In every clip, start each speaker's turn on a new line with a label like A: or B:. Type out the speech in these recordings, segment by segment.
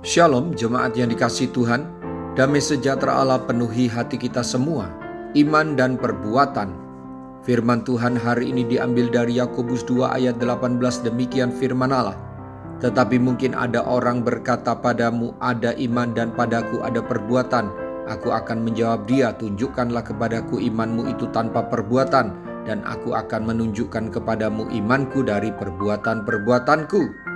A: Shalom jemaat yang dikasihi Tuhan, damai sejahtera Allah penuhi hati kita semua, iman dan perbuatan. Firman Tuhan hari ini diambil dari Yakobus 2 ayat 18, demikian firman Allah. Tetapi mungkin ada orang berkata padamu ada iman dan padaku ada perbuatan. Aku akan menjawab dia, tunjukkanlah kepadaku imanmu itu tanpa perbuatan, dan aku akan menunjukkan kepadamu imanku dari perbuatan-perbuatanku.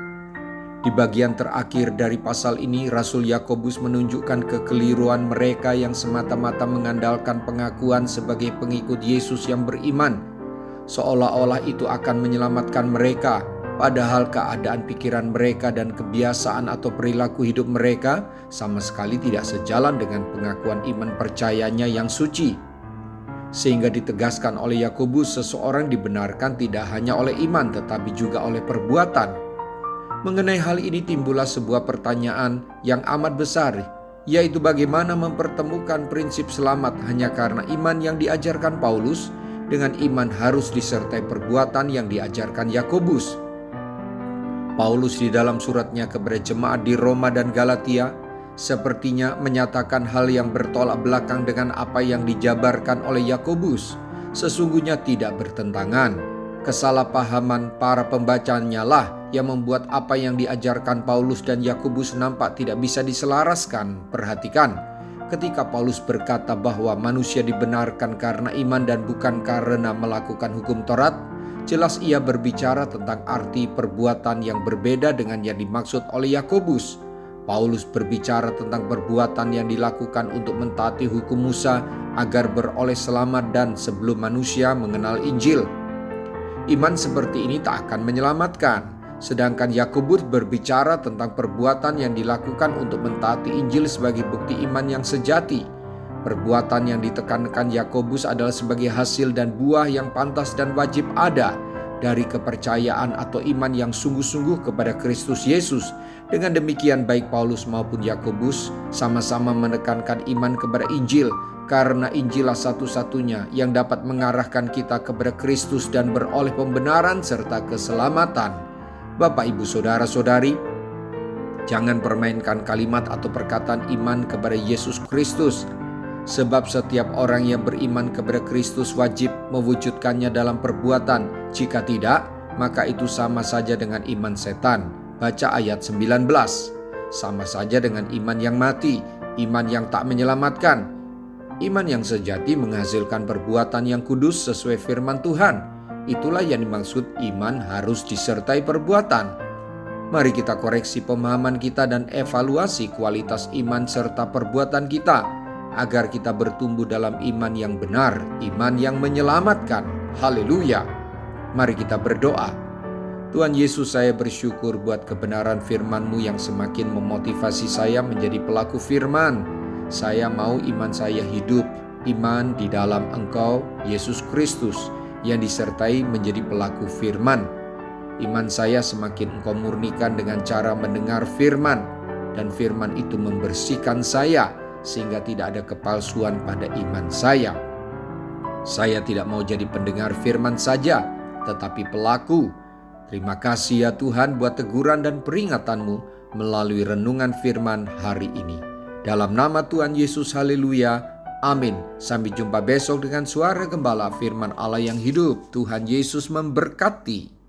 A: Di bagian terakhir dari pasal ini, Rasul Yakobus menunjukkan kekeliruan mereka yang semata-mata mengandalkan pengakuan sebagai pengikut Yesus yang beriman, seolah-olah itu akan menyelamatkan mereka, padahal keadaan pikiran mereka dan kebiasaan atau perilaku hidup mereka sama sekali tidak sejalan dengan pengakuan iman percayanya yang suci. Sehingga ditegaskan oleh Yakobus, seseorang dibenarkan tidak hanya oleh iman tetapi juga oleh perbuatan. Mengenai hal ini timbullah sebuah pertanyaan yang amat besar, yaitu bagaimana mempertemukan prinsip selamat hanya karena iman yang diajarkan Paulus dengan iman harus disertai perbuatan yang diajarkan Yakobus. Paulus di dalam suratnya kepada jemaat di Roma dan Galatia sepertinya menyatakan hal yang bertolak belakang dengan apa yang dijabarkan oleh Yakobus. Sesungguhnya tidak bertentangan. Kesalahpahaman para pembacanya lah yang membuat apa yang diajarkan Paulus dan Yakobus nampak tidak bisa diselaraskan. Perhatikan, ketika Paulus berkata bahwa manusia dibenarkan karena iman dan bukan karena melakukan hukum Taurat, jelas ia berbicara tentang arti perbuatan yang berbeda dengan yang dimaksud oleh Yakobus. Paulus berbicara tentang perbuatan yang dilakukan untuk mentaati hukum Musa agar beroleh selamat dan sebelum manusia mengenal Injil. Iman seperti ini tak akan menyelamatkan. Sedangkan Yakobus berbicara tentang perbuatan yang dilakukan untuk mentaati Injil sebagai bukti iman yang sejati. Perbuatan yang ditekankan Yakobus adalah sebagai hasil dan buah yang pantas dan wajib ada dari kepercayaan atau iman yang sungguh-sungguh kepada Kristus Yesus. Dengan demikian baik Paulus maupun Yakobus sama-sama menekankan iman kepada Injil, karena Injillah satu-satunya yang dapat mengarahkan kita kepada Kristus dan beroleh pembenaran serta keselamatan. Bapak, Ibu, Saudara-saudari, jangan permainkan kalimat atau perkataan iman kepada Yesus Kristus. Sebab setiap orang yang beriman kepada Kristus wajib mewujudkannya dalam perbuatan. Jika tidak, maka itu sama saja dengan iman setan. Baca ayat 19. Sama saja dengan iman yang mati, iman yang tak menyelamatkan. Iman yang sejati menghasilkan perbuatan yang kudus sesuai firman Tuhan. Itulah yang dimaksud iman harus disertai perbuatan. Mari kita koreksi pemahaman kita dan evaluasi kualitas iman serta perbuatan kita, agar kita bertumbuh dalam iman yang benar, iman yang menyelamatkan. Haleluya. Mari kita berdoa. Tuhan Yesus, saya bersyukur buat kebenaran firman-Mu yang semakin memotivasi saya menjadi pelaku firman. Saya mau iman saya hidup, iman di dalam Engkau, Yesus Kristus, yang disertai menjadi pelaku firman. Iman saya semakin Engkau murnikan dengan cara mendengar firman, dan firman itu membersihkan saya, sehingga tidak ada kepalsuan pada iman saya. Saya tidak mau jadi pendengar firman saja, tetapi pelaku. Terima kasih ya Tuhan buat teguran dan peringatan-Mu melalui renungan firman hari ini. Dalam nama Tuhan Yesus, haleluya, amin. Sampai jumpa besok dengan suara gembala firman Allah yang hidup. Tuhan Yesus memberkati.